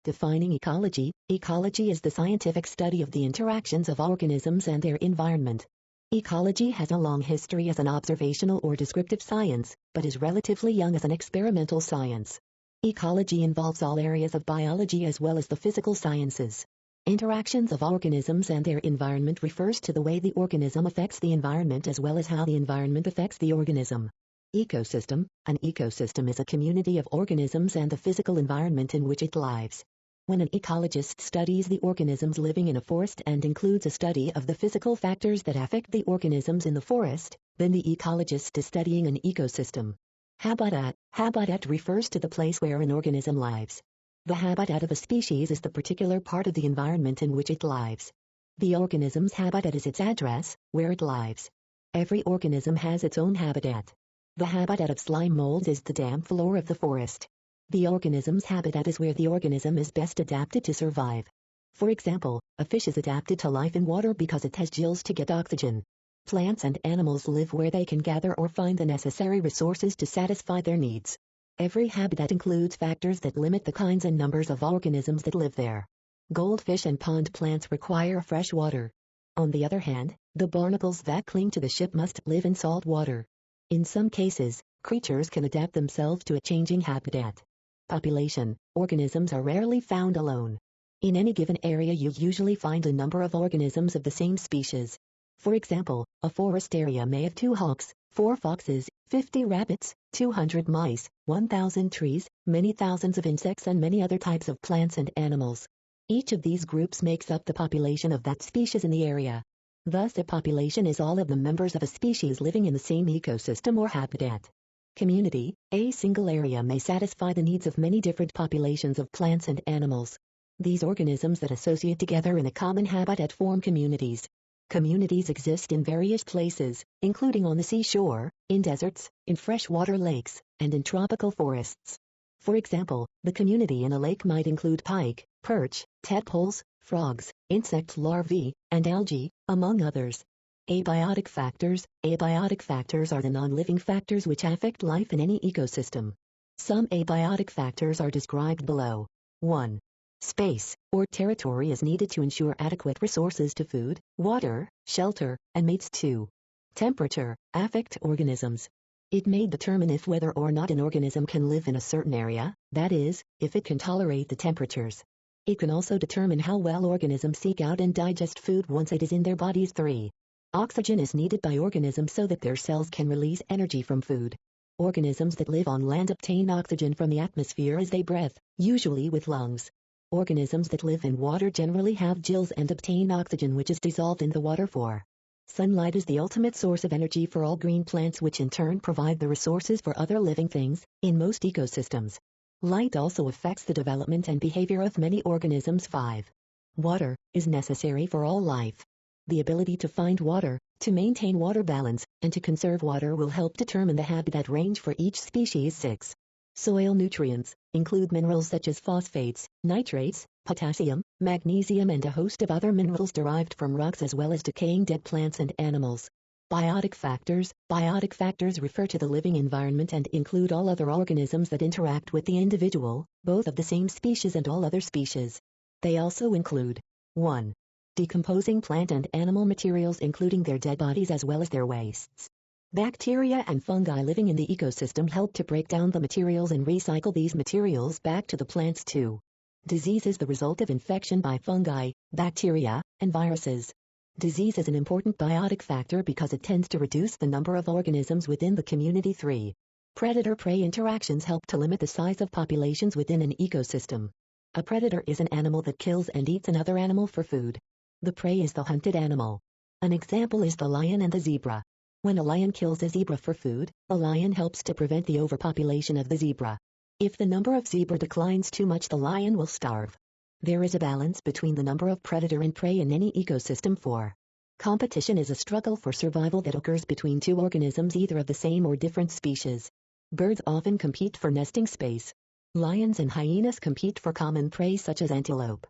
Defining ecology. Ecology is the scientific study of the interactions of organisms and their environment. Ecology has a long history as an observational or descriptive science, but is relatively young as an experimental science. Ecology involves all areas of biology as well as the physical sciences. Interactions of organisms and their environment refers to the way the organism affects the environment as well as how the environment affects the organism. Ecosystem. An ecosystem is a community of organisms and the physical environment in which it lives. When an ecologist studies the organisms living in a forest and includes a study of the physical factors that affect the organisms in the forest, then the ecologist is studying an ecosystem. Habitat. Habitat refers to the place where an organism lives. The habitat of a species is the particular part of the environment in which it lives. The organism's habitat is its address, where it lives. Every organism has its own habitat. The habitat of slime molds is the damp floor of the forest. The organism's habitat is where the organism is best adapted to survive. For example, a fish is adapted to life in water because it has gills to get oxygen. Plants and animals live where they can gather or find the necessary resources to satisfy their needs. Every habitat includes factors that limit the kinds and numbers of organisms that live there. Goldfish and pond plants require fresh water. On the other hand, the barnacles that cling to the ship must live in salt water. In some cases, creatures can adapt themselves to a changing habitat. Population. Organisms are rarely found alone. In any given area you usually find a number of organisms of the same species. For example, a forest area may have 2 hawks, 4 foxes, 50 rabbits, 200 mice, 1,000 trees, many thousands of insects and many other types of plants and animals. Each of these groups makes up the population of that species in the area. Thus a population is all of the members of a species living in the same ecosystem or habitat. Community. A single area may satisfy the needs of many different populations of plants and animals. These organisms that associate together in a common habitat form communities. Communities exist in various places, including on the seashore, in deserts, in freshwater lakes, and in tropical forests. For example, the community in a lake might include pike, perch, tadpoles, frogs, insect larvae, and algae, among others. Abiotic factors. Abiotic factors are the non-living factors which affect life in any ecosystem. Some abiotic factors are described below. 1. Space, or territory is needed to ensure adequate resources to food, water, shelter, and mates. 2. Temperature. Affect organisms. It may determine if whether or not an organism can live in a certain area, that is, if it can tolerate the temperatures. It can also determine how well organisms seek out and digest food once it is in their bodies. 3. Oxygen is needed by organisms so that their cells can release energy from food. Organisms that live on land obtain oxygen from the atmosphere as they breathe, usually with lungs. Organisms that live in water generally have gills and obtain oxygen which is dissolved in the water. 4. Sunlight is the ultimate source of energy for all green plants which in turn provide the resources for other living things, in most ecosystems. Light also affects the development and behavior of many organisms. 5. Water is necessary for all life. The ability to find water, to maintain water balance, and to conserve water will help determine the habitat range for each species. 6. Soil nutrients include minerals such as phosphates, nitrates, potassium, magnesium and a host of other minerals derived from rocks as well as decaying dead plants and animals. Biotic factors. Biotic factors refer to the living environment and include all other organisms that interact with the individual, both of the same species and all other species. They also include 1. Decomposing plant and animal materials including their dead bodies as well as their wastes. Bacteria and fungi living in the ecosystem help to break down the materials and recycle these materials back to the plants. 2. Disease is the result of infection by fungi, bacteria, and viruses. Disease is an important biotic factor because it tends to reduce the number of organisms within the community. 3. Predator-prey interactions help to limit the size of populations within an ecosystem. A predator is an animal that kills and eats another animal for food. The prey is the hunted animal. An example is the lion and the zebra. When a lion kills a zebra for food, the lion helps to prevent the overpopulation of the zebra. If the number of zebra declines too much, the lion will starve. There is a balance between the number of predator and prey in any ecosystem. 4. Competition is a struggle for survival that occurs between two organisms either of the same or different species. Birds often compete for nesting space. Lions and hyenas compete for common prey such as antelope.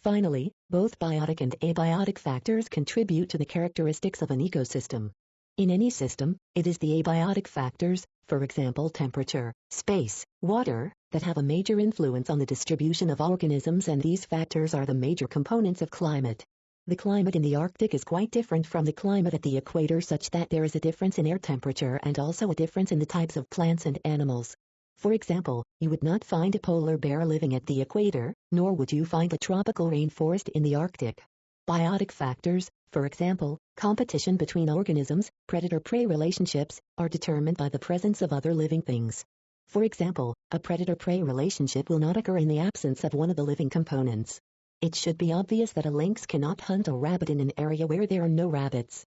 Finally, both biotic and abiotic factors contribute to the characteristics of an ecosystem. In any system, it is the abiotic factors, for example temperature, space, water, that have a major influence on the distribution of organisms, and these factors are the major components of climate. The climate in the Arctic is quite different from the climate at the equator, such that there is a difference in air temperature and also a difference in the types of plants and animals. For example, you would not find a polar bear living at the equator, nor would you find a tropical rainforest in the Arctic. Biotic factors, for example, competition between organisms, predator-prey relationships, are determined by the presence of other living things. For example, a predator-prey relationship will not occur in the absence of one of the living components. It should be obvious that a lynx cannot hunt a rabbit in an area where there are no rabbits.